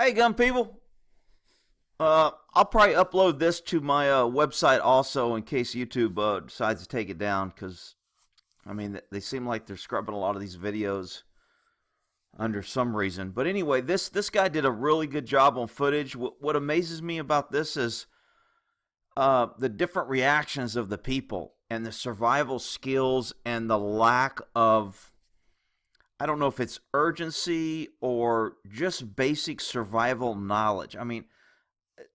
Hey, gun people. I'll probably upload this to my website also in case YouTube decides to take it down because, I mean, they seem like they're scrubbing a lot of these videos under some reason. But anyway, this guy did a really good job on footage. What amazes me about this is the different reactions of the people and the survival skills and the lack of, I don't know if it's urgency or just basic survival knowledge. I mean,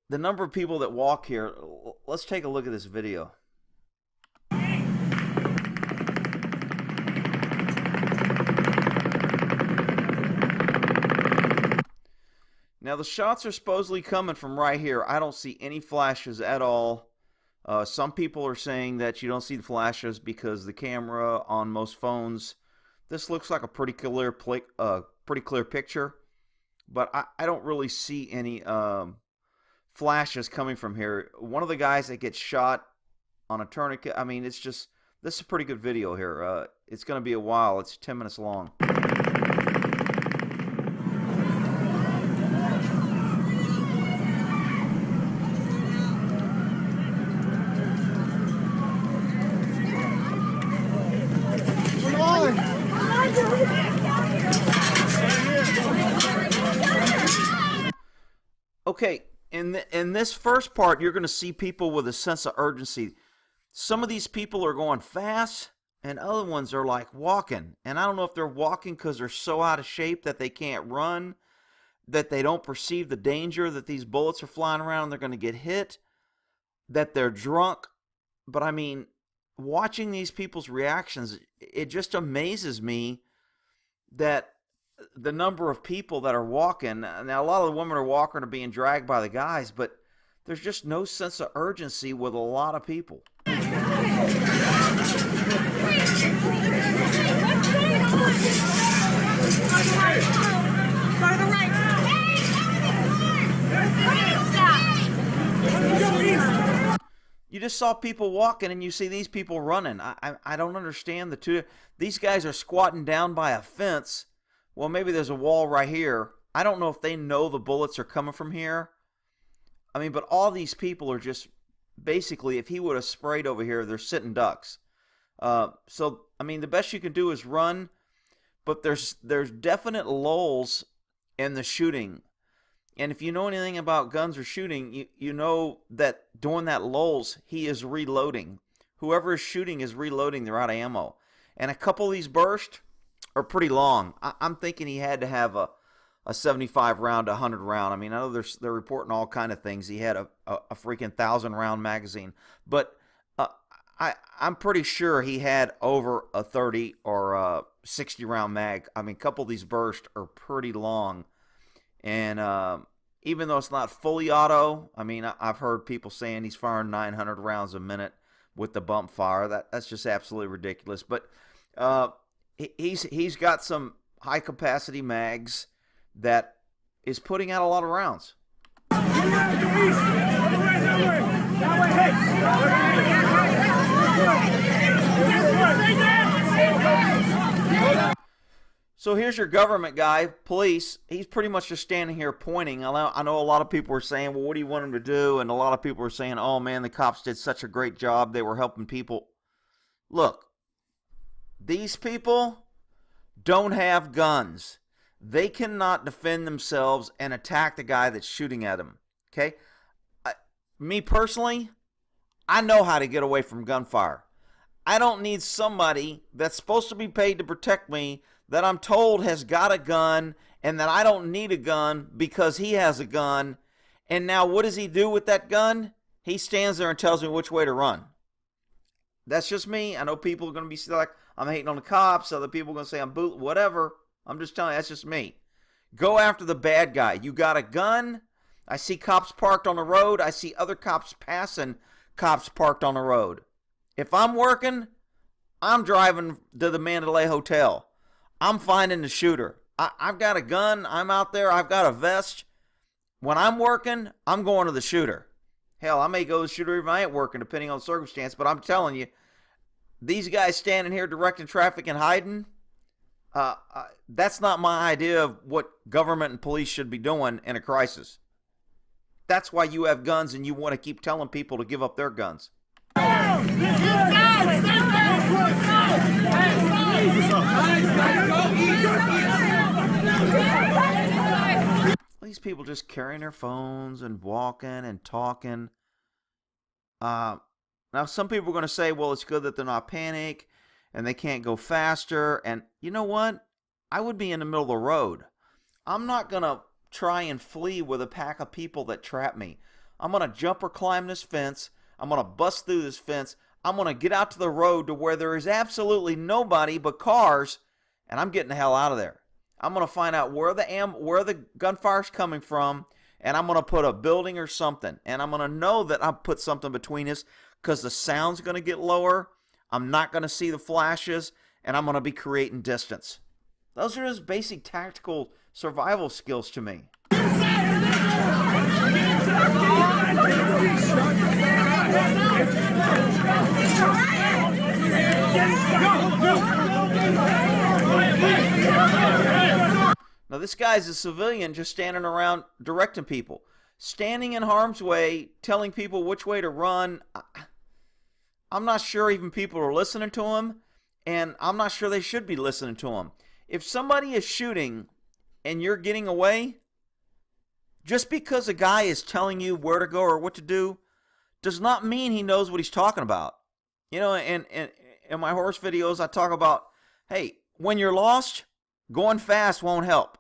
the number of people that walk here, let's take a look at this video. Now, the shots are supposedly coming from right here. I don't see any flashes at all. Some people are saying that you don't see the flashes because the camera on most phones, this looks like a pretty clear picture, but I don't really see any flashes coming from here. One of the guys that gets shot on a tourniquet, I mean, this is a pretty good video here. It's going to be a while. It's 10 minutes long. Okay, in this first part, you're going to see people with a sense of urgency. Some of these people are going fast, and other ones are like walking. And I don't know if they're walking because they're so out of shape that they can't run, that they don't perceive the danger that these bullets are flying around and they're going to get hit, that they're drunk. But I mean, watching these people's reactions, it just amazes me that the number of people that are walking. Now, a lot of the women are walking or being dragged by the guys, but there's just no sense of urgency with a lot of people. You just saw people walking and you see these people running. I don't understand the two. These guys are squatting down by a fence. Well, maybe there's a wall right here. I don't know if they know the bullets are coming from here. I mean, but all these people are just basically, if he would have sprayed over here, they're sitting ducks. So, I mean, the best you can do is run, but there's definite lulls in the shooting. And if you know anything about guns or shooting, you know that during that lulls, he is reloading. Whoever is shooting is reloading. They're out of ammo. And a couple of these bursts are pretty long. I'm thinking he had to have a 75 round, 100 round. I mean, I know they're reporting all kind of things. He had a freaking 1,000 round magazine. But I'm pretty sure he had over a 30 or a 60 round mag. I mean, a couple of these bursts are pretty long. And even though it's not fully auto, I mean, I've heard people saying he's firing 900 rounds a minute with the bump fire. That's just absolutely ridiculous. But he's got some high capacity mags that is putting out a lot of rounds. So here's your government guy, police. He's pretty much just standing here pointing. I know a lot of people are saying, well, what do you want him to do? And a lot of people are saying, oh, man, the cops did such a great job. They were helping people. Look, these people don't have guns. They cannot defend themselves and attack the guy that's shooting at them. Okay? Me personally, I know how to get away from gunfire. I don't need somebody that's supposed to be paid to protect me that I'm told has got a gun and that I don't need a gun because he has a gun. And now what does he do with that gun? He stands there and tells me which way to run. That's just me. I know people are going to be like, I'm hating on the cops. Other people are going to say I'm boot, whatever. I'm just telling you, that's just me. Go after the bad guy. You got a gun. I see cops parked on the road. I see other cops passing cops parked on the road. If I'm working, I'm driving to the Mandalay Hotel. I'm finding the shooter. I've got a gun. I'm out there. I've got a vest. When I'm working, I'm going to the shooter. Hell, I may go to the shooter if I ain't working, depending on the circumstance. But I'm telling you, these guys standing here directing traffic and hiding, That's not my idea of what government and police should be doing in a crisis. That's why you have guns and you want to keep telling people to give up their guns. These people just carrying their phones and walking and talking. Now, some people are going to say, well, it's good that they're not panic and they can't go faster. And you know what? I would be in the middle of the road. I'm not going to try and flee with a pack of people that trap me. I'm going to jump or climb this fence. I'm going to bust through this fence. I'm going to get out to the road to where there is absolutely nobody but cars, and I'm getting the hell out of there. I'm going to find out where the gunfire's coming from, and I'm going to put a building or something, and I'm going to know that I've put something between us because the sound's going to get lower. I'm not going to see the flashes, and I'm going to be creating distance. Those are just basic tactical survival skills to me. Now this guy's a civilian just standing around directing people. Standing in harm's way, telling people which way to run. I'm not sure even people are listening to him, and I'm not sure they should be listening to him. If somebody is shooting and you're getting away, just because a guy is telling you where to go or what to do does not mean he knows what he's talking about. You know, in my horse videos, I talk about, hey, when you're lost, going fast won't help.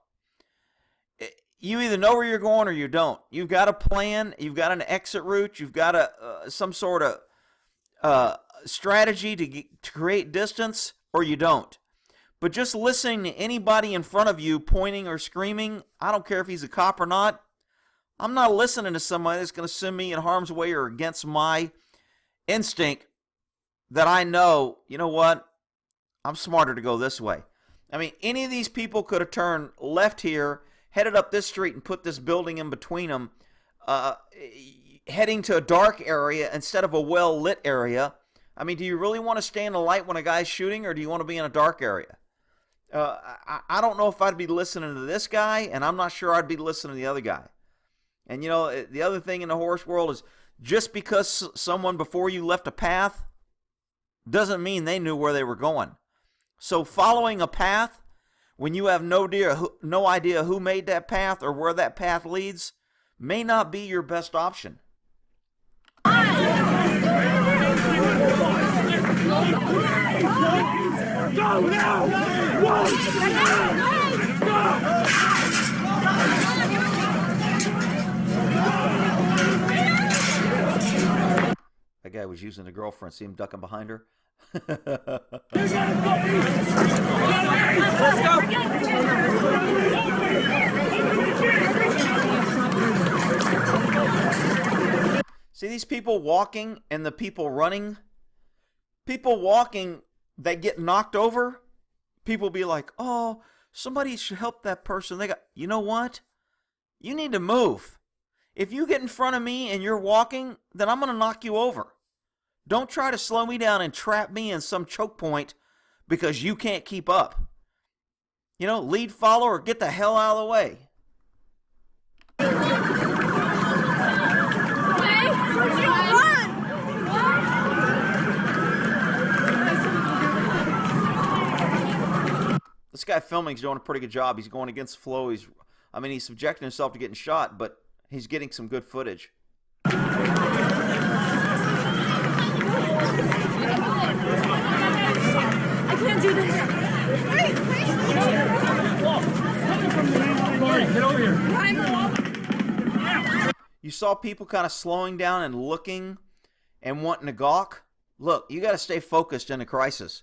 You either know where you're going or you don't. You've got a plan. You've got an exit route. You've got some sort of strategy to create distance, or you don't. But just listening to anybody in front of you pointing or screaming, I don't care if he's a cop or not, I'm not listening to somebody that's going to send me in harm's way or against my instinct that I know, you know what, I'm smarter to go this way. I mean, any of these people could have turned left here, headed up this street and put this building in between them, heading to a dark area instead of a well-lit area. I mean, do you really want to stay in the light when a guy's shooting, or do you want to be in a dark area? I don't know if I'd be listening to this guy, and I'm not sure I'd be listening to the other guy. And, you know, the other thing in the horse world is just because someone before you left a path doesn't mean they knew where they were going. So following a path when you have no idea who made that path or where that path leads may not be your best option. Go now! That guy was using the girlfriend. See him ducking behind her? Let's go! See these people walking and the people running? People walking that get knocked over, people be like, oh, somebody should help that person. You know what? You need to move. If you get in front of me and you're walking, then I'm going to knock you over. Don't try to slow me down and trap me in some choke point because you can't keep up. You know, lead, follow, or get the hell out of the way. This guy filming is doing a pretty good job. He's going against the flow. He's subjecting himself to getting shot, but he's getting some good footage. I can't do this. Get over here. You saw people kind of slowing down and looking and wanting to gawk. Look, you got to stay focused in a crisis.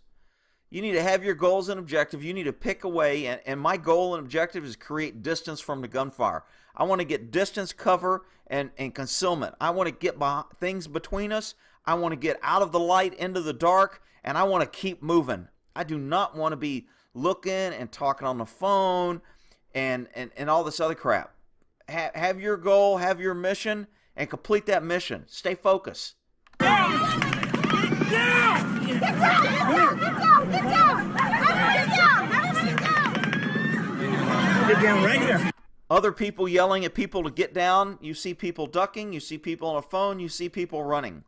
You need to have your goals and objective. You need to pick away, and my goal and objective is create distance from the gunfire. I want to get distance, cover, and concealment. I want to get things between us. I want to get out of the light into the dark, and I want to keep moving. I do not want to be looking and talking on the phone and all this other crap. Have your goal, have your mission, and complete that mission. Stay focused. Get down! Get down! Get down! Get down! Get down! Get down right here. Other people yelling at people to get down. You see people ducking. You see people on a phone. You see people running.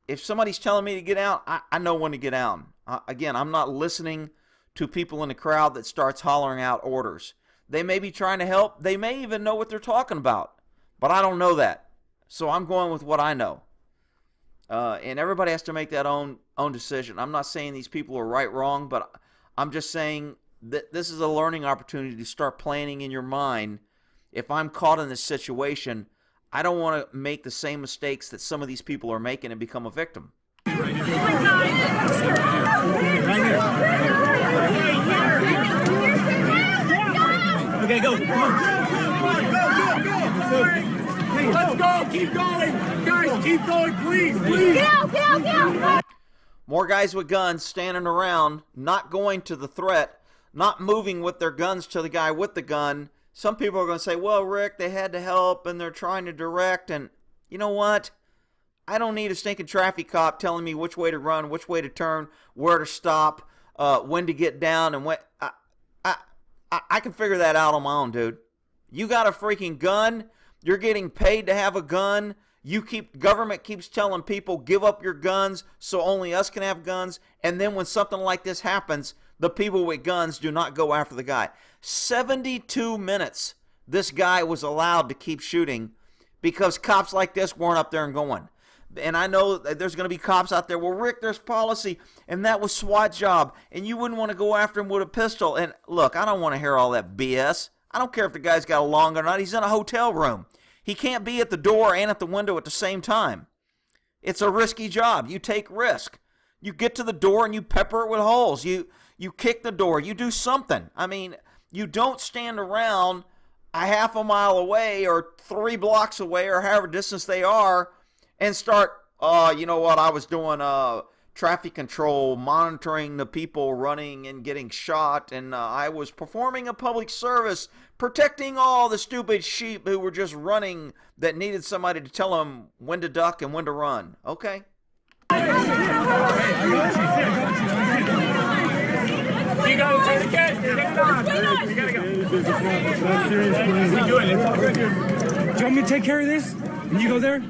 If somebody's telling me to get out, I know when to get down. Again, I'm not listening to people in the crowd that starts hollering out orders. They may be trying to help. They may even know what they're talking about. But I don't know that. So I'm going with what I know. And everybody has to make that own decision. I'm not saying these people are right, wrong, but I'm just saying that this is a learning opportunity to start planning in your mind. If I'm caught in this situation, I don't want to make the same mistakes that some of these people are making and become a victim. Okay, go. Let's go. Keep going. Guys, keep going, please. Get out. More guys with guns standing around, not going to the threat, not moving with their guns to the guy with the gun. Some people are going to say, well, Rick, they had to help and they're trying to direct. And you know what? I don't need a stinking traffic cop telling me which way to run, which way to turn, where to stop, when to get down, and when. I can figure that out on my own, dude. You got a freaking gun. You're getting paid to have a gun. Government keeps telling people, give up your guns so only us can have guns. And then when something like this happens, the people with guns do not go after the guy. 72 minutes this guy was allowed to keep shooting because cops like this weren't up there and going. And I know that there's going to be cops out there, well, Rick, there's policy, and that was SWAT job, and you wouldn't want to go after him with a pistol. And look, I don't want to hear all that BS. I don't care if the guy's got a long gun or not. He's in a hotel room. He can't be at the door and at the window at the same time. It's a risky job. You take risk. You get to the door and you pepper it with holes. You kick the door. You do something. I mean, you don't stand around a half a mile away or 3 blocks away or however distance they are and start, you know what, I was doing traffic control, monitoring the people running and getting shot, and I was performing a public service, protecting all the stupid sheep who were just running that needed somebody to tell them when to duck and when to run. Okay? You gotta take the cat. You gotta go. We do it. It's all good. Do you want me to take care of this? And you go there?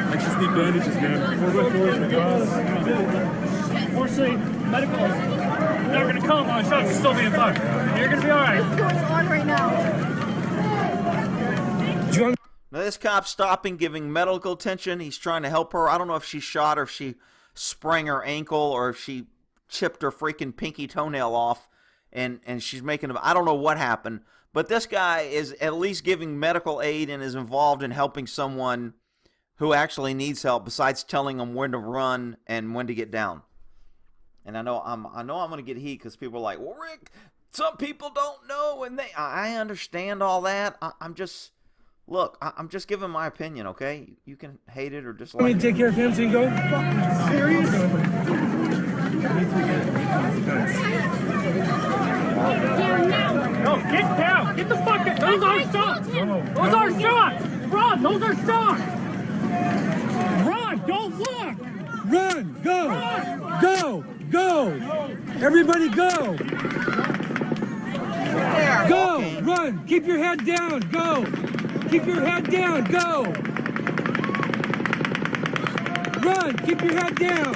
I just need bandages, man. 4C, medical. They're gonna come on shots. It's still being fucked. You're gonna be all right. What's going on right now? Now this cop's stopping, giving medical attention. He's trying to help her. I don't know if she shot or if she sprained her ankle or if she chipped her freaking pinky toenail off and she's making I don't know what happened. But this guy is at least giving medical aid and is involved in helping someone who actually needs help besides telling them when to run and when to get down. And I know I'm going to get heat because people are like, well, Rick, some people don't know. And I understand all that. I'm just giving my opinion, okay? You can hate it or dislike it. Want me to take care of him so you can go? Serious? No, get down. Get the fuck down. Those are shots. Those are shots. Run. Those are shots. Run. Don't look. Run. Go. Run. Go. Go. Everybody go. Go. Okay. Run. Keep your head down. Go. Keep your head down. Go. Run. Keep your head down.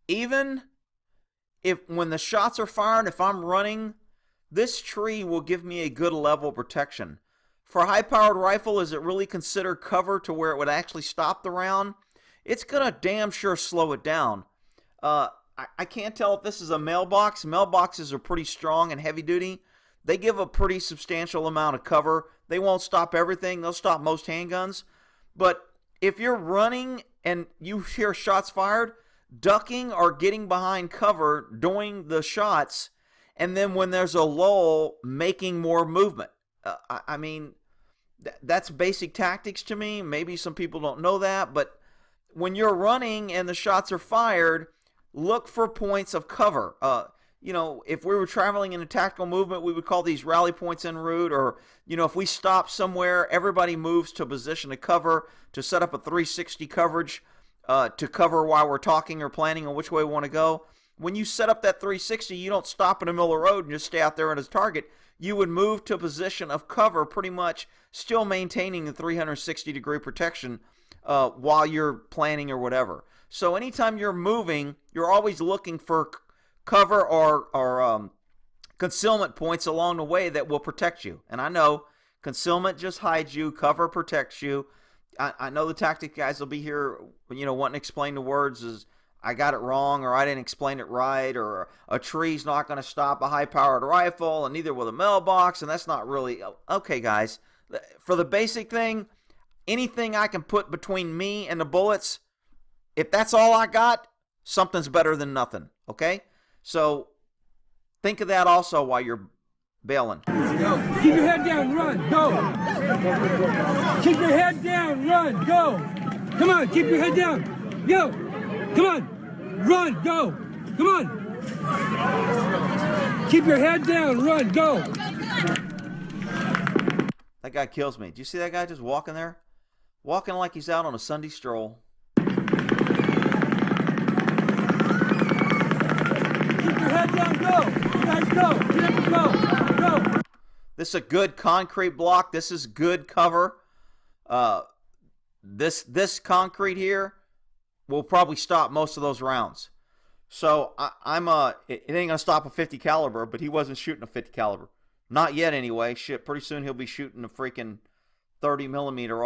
Even if when the shots are fired, if I'm running, this tree will give me a good level of protection. For a high-powered rifle, is it really considered cover to where it would actually stop the round? It's going to damn sure slow it down. I can't tell if this is a mailbox. Mailboxes are pretty strong and heavy-duty. They give a pretty substantial amount of cover. They won't stop everything. They'll stop most handguns. But if you're running and you hear shots fired, ducking or getting behind cover doing the shots, and then when there's a lull, making more movement. I mean, that's basic tactics to me. Maybe some people don't know that, but when you're running and the shots are fired, look for points of cover. You know, if we were traveling in a tactical movement, we would call these rally points en route, or, you know, if we stop somewhere, everybody moves to a position of cover to set up a 360 coverage. to cover while we're talking or planning on which way we want to go. When you set up that 360, you don't stop in the middle of the road and just stay out there at his target. You would move to a position of cover, pretty much still maintaining the 360-degree protection while you're planning or whatever. So anytime you're moving, you're always looking for cover or concealment points along the way that will protect you. And I know concealment just hides you, cover protects you. I know the tactic guys will be here, wanting to explain the words as I got it wrong, or I didn't explain it right, or a tree's not going to stop a high-powered rifle, and neither will a mailbox, and that's not really... Okay, guys, for the basic thing, anything I can put between me and the bullets, if that's all I got, something's better than nothing, okay? So think of that also while you're bailing. Go. Keep your head down, run, go. Keep your head down, run, go. Come on, keep your head down. Yo, come on, run, go. Come on. Keep your head down, run, go. That guy kills me. Do you see that guy just walking there? Walking like he's out on a Sunday stroll. Head down, go. Guys, go. Get up, go. This is a good concrete block. This is good cover. This concrete here will probably stop most of those rounds. So it ain't gonna stop a 50 caliber, but he wasn't shooting a 50 caliber. Not yet, anyway. Shit, pretty soon he'll be shooting a freaking 30 millimeter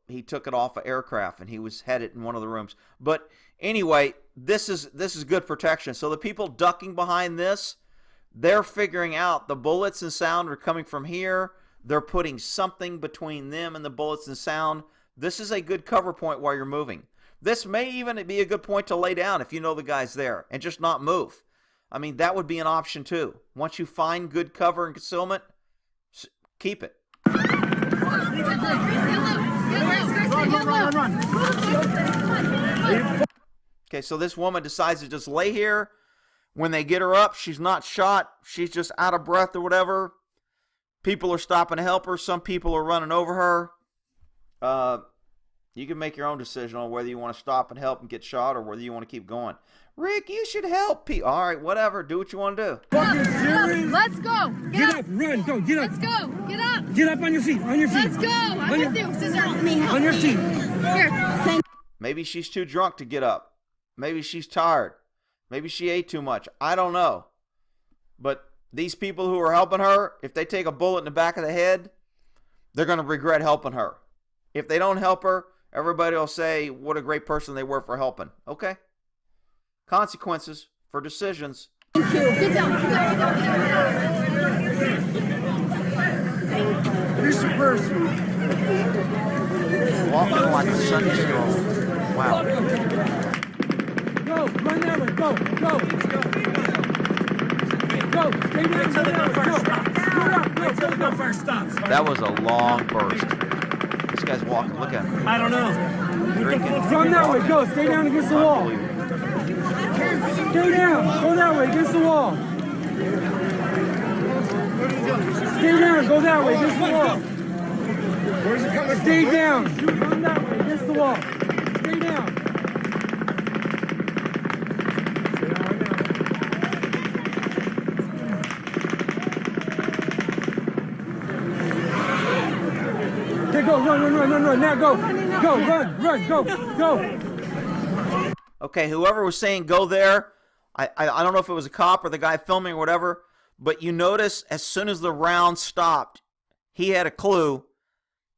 he took it off an aircraft, and he was headed in one of the rooms. But anyway, this is good protection. So the people ducking behind this, they're figuring out the bullets and sound are coming from here. They're putting something between them and the bullets and sound. This is a good cover point while you're moving. This may even be a good point to lay down if you know the guy's there and just not move. I mean, that would be an option too. Once you find good cover and concealment, keep it. Okay, so this woman decides to just lay here. When they get her up, she's not shot. She's just out of breath or whatever. People are stopping to help her. Some people are running over her. You can make your own decision on whether you want to stop and help and get shot or whether you want to keep going. Rick, you should help people. All right, whatever. Do what you want to do. Let's go. Get up, run, go, get up. Let's go. Get up. Get up on your feet, on your feet. Let's go. I'm with you. Sister, help me. On your feet. Here. Maybe she's too drunk to get up. Maybe she's tired. Maybe she ate too much. I don't know. But these people who are helping her, if they take a bullet in the back of the head, they're going to regret helping her. If they don't help her, everybody will say what a great person they were for helping. Okay? Consequences for decisions. Get down. This person. Walking like a Sunday stroll. Wow. Go, run that way, go. Go, stay down, Until the first stop. go. First stop. That was a long burst. This guy's walking. Look at him. I don't know. Drinking. Run that way, go, stay down against the wall. Stay down, go that way, against the wall. Stay down, go that way, against the wall. Where's it coming from? Stay down, run that way, against the wall. Stay down. Okay, go, run, now go. Go, run, go. Okay, whoever was saying go there, I don't know if it was a cop or the guy filming or whatever, but you notice as soon as the round stopped, he had a clue,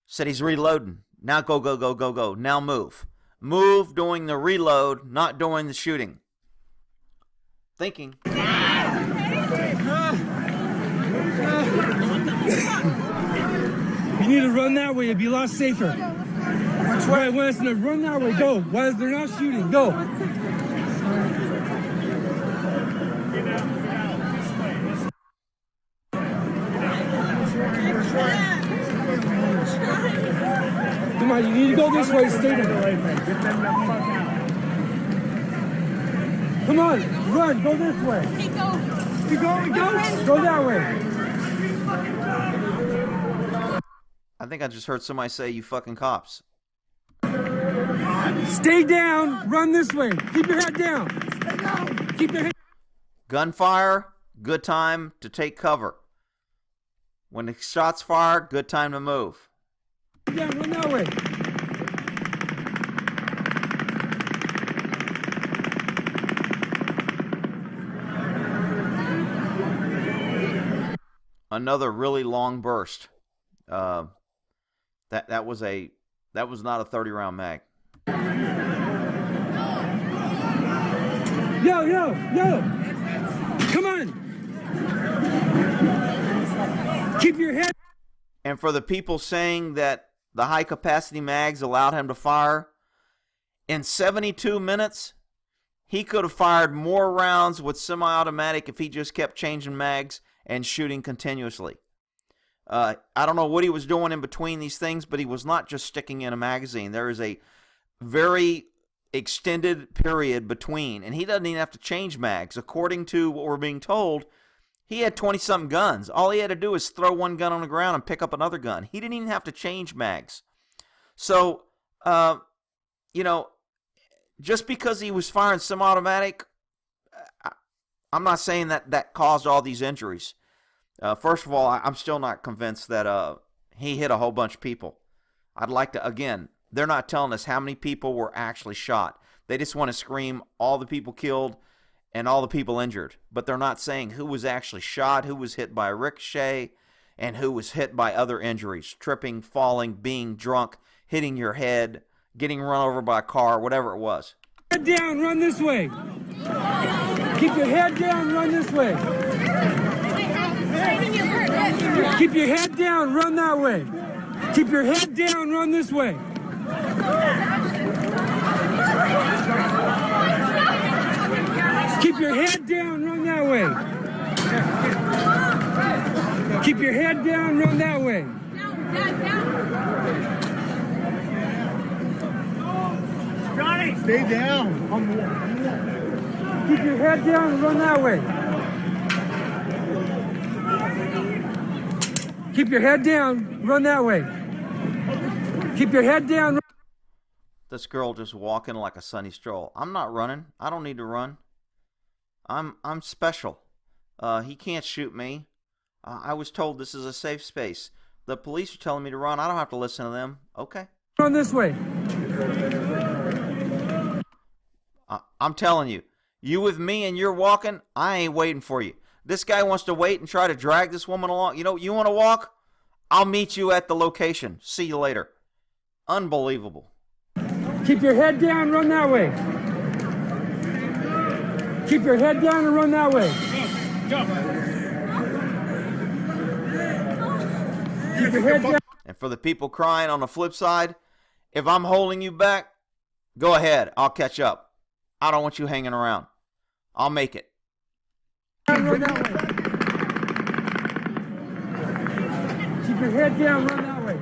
said he's reloading. Now go. Now move. Move doing the reload, not doing the shooting. Thinking. You need to run that way, it'd be a lot safer. Which way? When it's to run that way, go. While they're not shooting, go. Come on, you need to go this way, stay there. Come on, run, go this way. Keep going. Go that way. I think I just heard somebody say, you fucking cops. Stay down. Run this way. Keep your head down. Keep your head. Gunfire, good time to take cover. When the shots fire, good time to move. Down. Run that way. Another really long burst. That was not a 30-round mag. Yo. Come on. Keep your head. And for the people saying that the high-capacity mags allowed him to fire, in 72 minutes, he could have fired more rounds with semi-automatic if he just kept changing mags and shooting continuously. I don't know what he was doing in between these things, but he was not just sticking in a magazine. There is a very extended period between, and he doesn't even have to change mags. According to what we're being told, he had 20-something guns. All he had to do is throw one gun on the ground and pick up another gun. He didn't even have to change mags. So, just because he was firing semi-automatic, I'm not saying that caused all these injuries. First of all, I'm still not convinced that he hit a whole bunch of people. I'd like to, again, they're not telling us how many people were actually shot. They just want to scream all the people killed and all the people injured. But they're not saying who was actually shot, who was hit by a ricochet, and who was hit by other injuries. Tripping, falling, being drunk, hitting your head, getting run over by a car, whatever it was. Head down, run this way. Keep your head down, run this way. Keep your head down, run that way. Keep your head down, run this way. Keep your head down, run that way. Keep your head down, run that way. Johnny, stay down. Keep your head down, run that way. Keep your head down, run that way. Keep your head down. This girl just walking like a sunny stroll. I'm not running. I don't need to run. I'm special. He can't shoot me. I was told this is a safe space. The police are telling me to run. I don't have to listen to them. Okay. Run this way. I'm telling you, you with me and you're walking, I ain't waiting for you. This guy wants to wait and try to drag this woman along. You know, you want to walk? I'll meet you at the location. See you later. Unbelievable. Keep your head down, run that way. Keep your head down and run that way. Keep your head down. And for the people crying on the flip side, if I'm holding you back, go ahead. I'll catch up. I don't want you hanging around. I'll make it. Run that way. Keep your head down, run that way.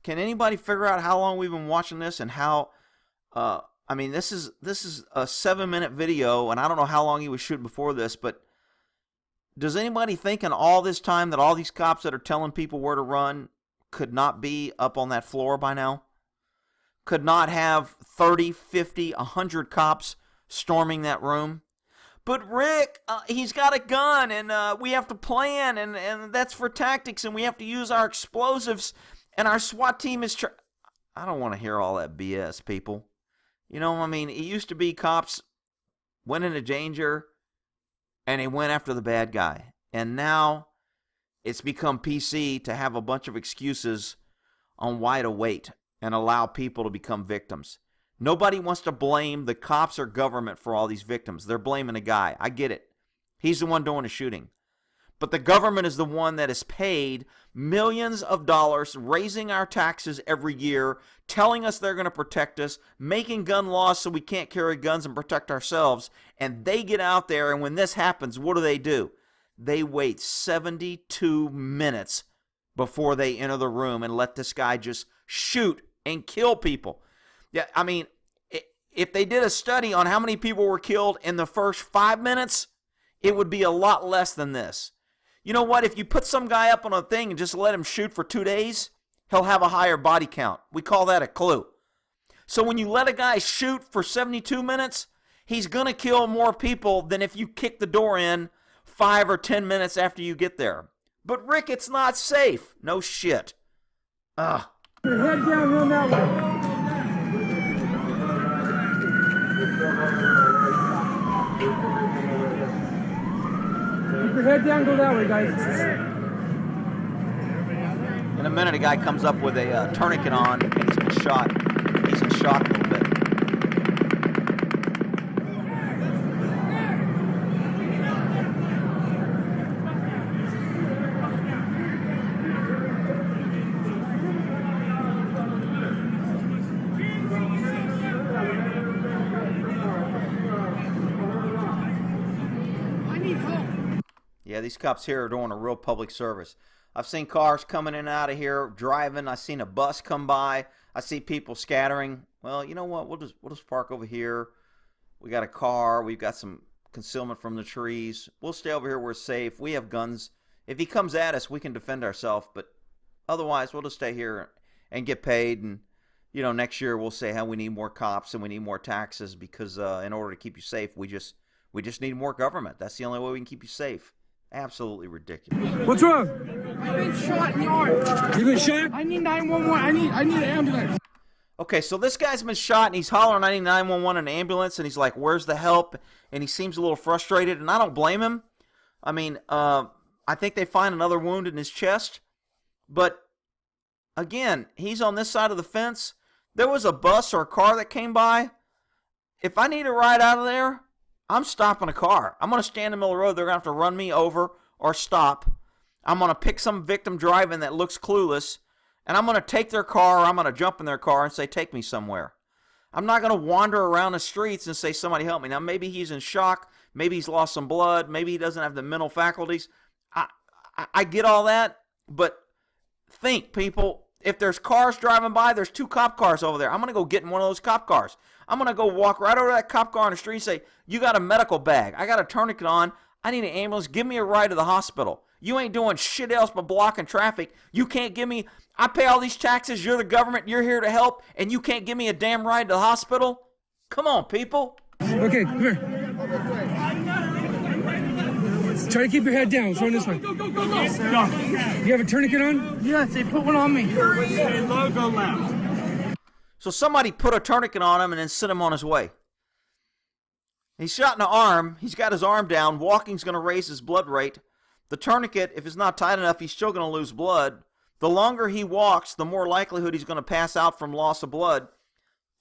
Can anybody figure out how long we've been watching this and how? I mean, this is a 7-minute video, and I don't know how long he was shooting before this, but does anybody think in all this time that all these cops that are telling people where to run could not be up on that floor by now? Could not have 30, 50, 100 cops storming that room? But Rick, he's got a gun, and we have to plan, and that's for tactics, and we have to use our explosives, and our SWAT team is... I don't want to hear all that BS, people. You know, I mean, it used to be cops went into danger, and they went after the bad guy. And now it's become PC to have a bunch of excuses on why to wait and allow people to become victims. Nobody wants to blame the cops or government for all these victims. They're blaming a guy. I get it. He's the one doing the shooting. But the government is the one that is paid millions of dollars, raising our taxes every year, telling us they're going to protect us, making gun laws so we can't carry guns and protect ourselves. And they get out there, and when this happens, what do? They wait 72 minutes before they enter the room and let this guy just shoot and kill people. Yeah, I mean, if they did a study on how many people were killed in the first 5 minutes, it would be a lot less than this. You know what? If you put some guy up on a thing and just let him shoot for 2 days, he'll have a higher body count. We call that a clue. So when you let a guy shoot for 72 minutes, he's going to kill more people than if you kick the door in 5 or 10 minutes after you get there. But Rick, it's not safe. No shit. Ugh. Head down, run that way. Keep your head down, go that way, guys. In a minute, a guy comes up with a tourniquet on, and he's been shot. He's in shock a little bit. Yeah, these cops here are doing a real public service. I've seen cars coming in and out of here, driving. I've seen a bus come by. I see people scattering. Well, you know what? We'll just park over here. We got a car. We've got some concealment from the trees. We'll stay over here. We're safe. We have guns. If he comes at us, we can defend ourselves. But otherwise, we'll just stay here and get paid. And, you know, next year we'll say how we need more cops and we need more taxes because in order to keep you safe, we just need more government. That's the only way we can keep you safe. Absolutely ridiculous. What's wrong? I've been shot in the arm. You been shot? I need 911. I need an ambulance. Okay, so this guy's been shot, and he's hollering, I need 911 and an ambulance, and he's like, where's the help? And he seems a little frustrated, and I don't blame him. I mean, I think they find another wound in his chest. But, again, he's on this side of the fence. There was a bus or a car that came by. If I need a ride out of there, I'm stopping a car. I'm going to stand in the middle of the road. They're going to have to run me over or stop. I'm going to pick some victim driving that looks clueless, and I'm going to take their car, or I'm going to jump in their car and say, take me somewhere. I'm not going to wander around the streets and say, somebody help me. Now, maybe he's in shock. Maybe he's lost some blood. Maybe he doesn't have the mental faculties. I get all that, but think, people. If there's cars driving by, there's 2 cop cars over there. I'm going to go get in one of those cop cars. I'm going to go walk right over to that cop car on the street and say, you got a medical bag. I got a tourniquet on. I need an ambulance. Give me a ride to the hospital. You ain't doing shit else but blocking traffic. You can't give me, I pay all these taxes. You're the government. You're here to help. And you can't give me a damn ride to the hospital? Come on, people. Okay, come here. Try to keep your head down. Let's run this way. Go. You have a tourniquet on? Yes, they put one on me. Logo left. So somebody put a tourniquet on him and then sent him on his way. He's shot in the arm. He's got his arm down. Walking's going to raise his blood rate. The tourniquet, if it's not tight enough, he's still going to lose blood. The longer he walks, the more likelihood he's going to pass out from loss of blood.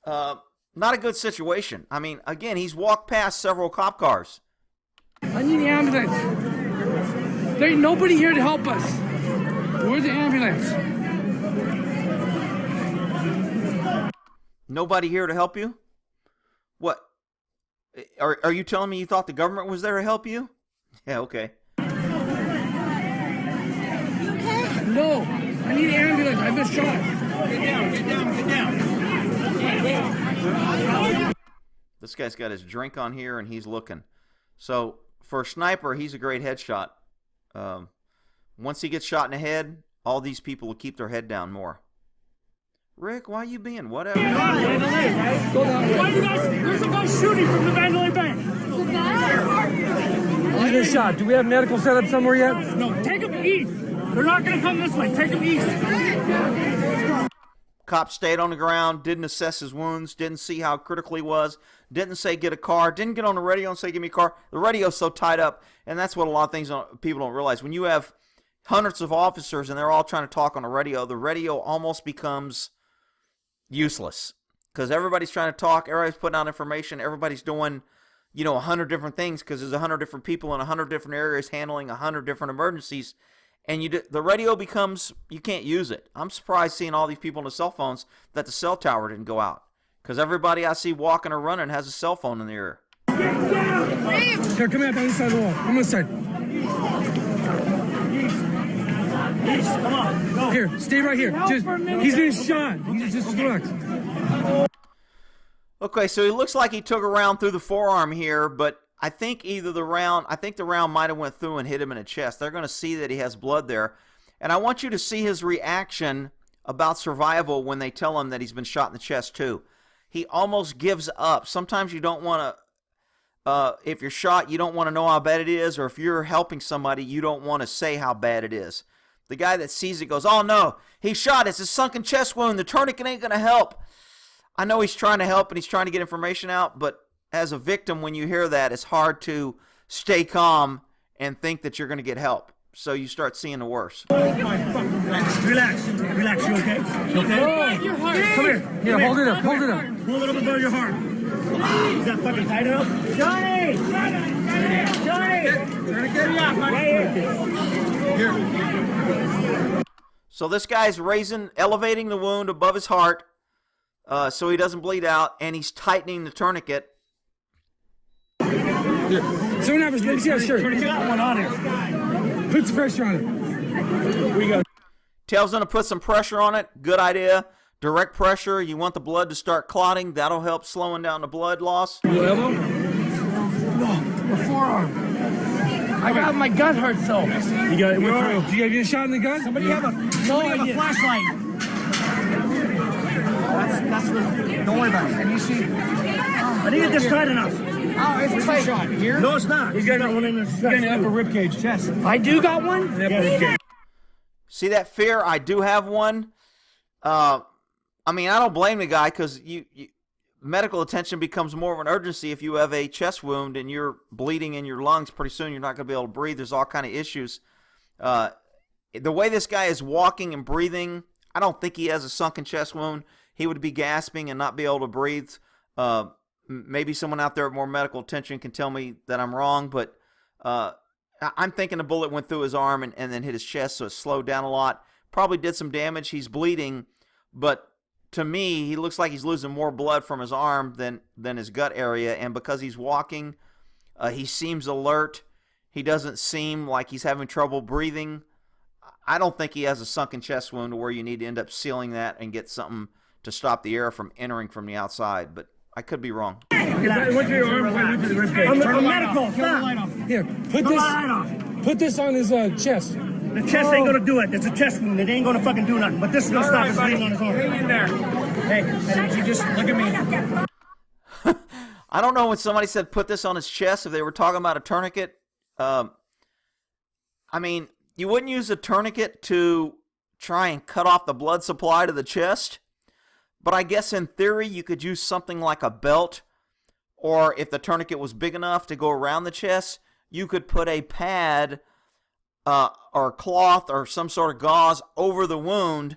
Not a good situation. I mean, again, he's walked past several cop cars. I need the ambulance. There ain't nobody here to help us. Where's the ambulance? Nobody here to help you? What? Are you telling me you thought the government was there to help you? Yeah, okay. No, I need an ambulance. I've been shot. Get down. This guy's got his drink on here and he's looking. So for a sniper, he's a great headshot. Once he gets shot in the head, all these people will keep their head down more. Rick, why you being whatever? Go that way. Why you guys? There's a guy shooting from the Mandalay Bank. He's been shot. Do we have medical set up somewhere yet? No, take him east. They're not going to come this way. Take him east. Cop stayed on the ground, didn't assess his wounds, didn't see how critical he was, didn't say get a car, didn't get on the radio and say give me a car. The radio's so tied up, and that's what a lot of things people don't realize. When you have hundreds of officers and they're all trying to talk on the radio almost becomes useless because everybody's trying to talk, everybody's putting out information, everybody's doing 100 different things because there's 100 different people in 100 different areas handling 100 different emergencies, and the radio becomes, you can't use it. I'm surprised seeing all these people on the cell phones that the cell tower didn't go out because everybody I see walking or running has a cell phone in the ear. Here, come out down this side of the wall. Come on this side. Come on, go. Here, stay right here. He's been shot. Just relax. Okay, so he looks like he took a round through the forearm here, but I think the round might have went through and hit him in the chest. They're going to see that he has blood there. And I want you to see his reaction about survival when they tell him that he's been shot in the chest too. He almost gives up. Sometimes you don't want to, if you're shot, you don't want to know how bad it is, or if you're helping somebody, you don't want to say how bad it is. The guy that sees it goes, oh no, he's shot. It's a sunken chest wound. The tourniquet ain't going to help. I know he's trying to help and he's trying to get information out, but as a victim, when you hear that, it's hard to stay calm and think that you're going to get help. So you start seeing the worst. Relax. Relax. You okay? You okay? Your heart. Come here. Here, hold it up. Hold it up. Hold it up above your heart. Is that fucking tight enough? Johnny! Johnny! Trying to get you out, Here. So this guy's elevating the wound above his heart so he doesn't bleed out, and he's tightening the tourniquet. Someone have let me see that shirt. Put one on here. Put some pressure on it. We go. Tail's going to put some pressure on it. Good idea. Direct pressure. You want the blood to start clotting. That'll help slowing down the blood loss. Your elbow? No, the forearm. I got my gut hurt so. You got it. We're through. Do you get a shot in the gut? Somebody have a flashlight. That's don't worry about it. And you see? I think it's just tight enough. Oh, it's tight. Shot here? No, it's not. He's got one in his chest. Got an upper rib cage, chest. I do got one? An upper rib cage. See that fear? I do have one. I mean, I don't blame the guy because medical attention becomes more of an urgency if you have a chest wound and you're bleeding in your lungs. Pretty soon you're not going to be able to breathe. There's all kind of issues. The way this guy is walking and breathing, I don't think he has a sunken chest wound. He would be gasping and not be able to breathe. Maybe someone out there with more medical attention can tell me that I'm wrong, but I'm thinking the bullet went through his arm and then hit his chest, so it slowed down a lot. Probably did some damage. He's bleeding, but to me, he looks like he's losing more blood from his arm than his gut area, and because he's walking, he seems alert. He doesn't seem like he's having trouble breathing. I don't think he has a sunken chest wound to where you need to end up sealing that and get something to stop the air from entering from the outside, but I could be wrong. It went through your arm, went through the rib cage. I'm medical. Stop. Here, put this on his chest. The chest ain't gonna do it. It's a chest wound. It ain't gonna fucking do nothing. But this is gonna stop his bleeding on his arm. Hang in there. Hey, I need you just look at me. I don't know when somebody said put this on his chest if they were talking about a tourniquet. I mean, you wouldn't use a tourniquet to try and cut off the blood supply to the chest, but I guess in theory you could use something like a belt, or if the tourniquet was big enough to go around the chest, you could put a pad or cloth or some sort of gauze over the wound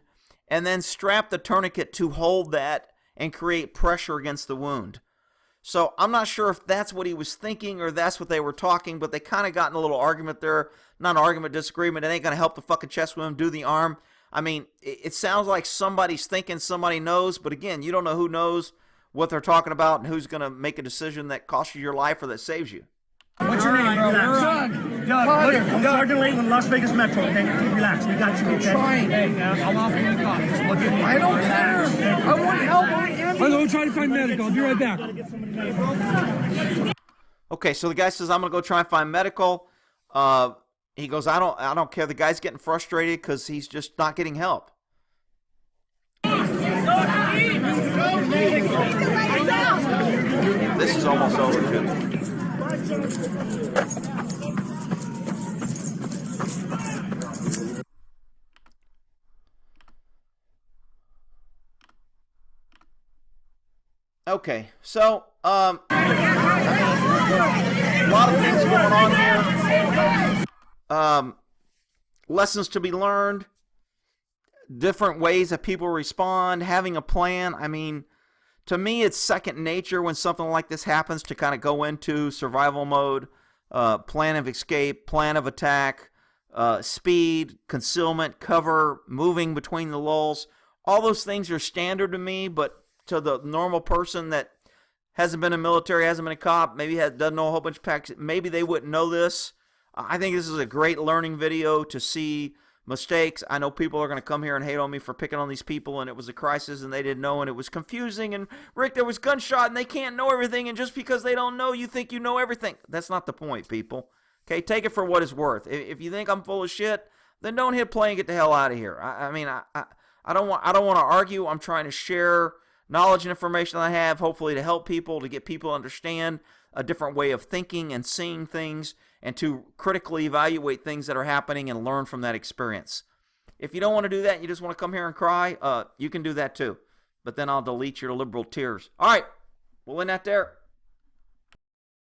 and then strap the tourniquet to hold that and create pressure against the wound. So I'm not sure if that's what he was thinking or that's what they were talking, but they kind of got in a little argument there. Not an argument, disagreement. It ain't going to help the fucking chest wound do the arm. I mean, it sounds like somebody's thinking somebody knows, but again, you don't know who knows what they're talking about and who's going to make a decision that costs you your life or that saves you. What's your name, bro? I'm Sergeant Layton, Las Vegas Metro. Okay, relax. We got you. Okay? Trying. Hey, I'm off in the car. Just look at me. I don't care. I want help. I'm going to try to find medical. I'll be right back. Okay, so the guy says, I'm going to go try and find medical. He goes, I don't care. The guy's getting frustrated because he's just not getting help. This is almost over, too. Okay, so, I mean, a lot of things going on here. Lessons to be learned, different ways that people respond, having a plan. I mean, to me, it's second nature when something like this happens to kind of go into survival mode, plan of escape, plan of attack, speed, concealment, cover, moving between the lulls. All those things are standard to me, but to the normal person that hasn't been in the military, hasn't been a cop, maybe doesn't know a whole bunch of packs, maybe they wouldn't know this. I think this is a great learning video to see mistakes. I know people are going to come here and hate on me for picking on these people, and it was a crisis and they didn't know, and it was confusing, and Rick, there was gunshot and they can't know everything, and just because they don't know, you think you know everything. That's not the point, people. Okay, take it for what it's worth. If you think I'm full of shit, then don't hit play and get the hell out of here. I don't want to argue. I'm trying to share knowledge and information I have, hopefully to help people, to get people to understand a different way of thinking and seeing things, and to critically evaluate things that are happening and learn from that experience. If you don't want to do that, you just want to come here and cry, you can do that too. But then I'll delete your liberal tears. All right, we'll end that there.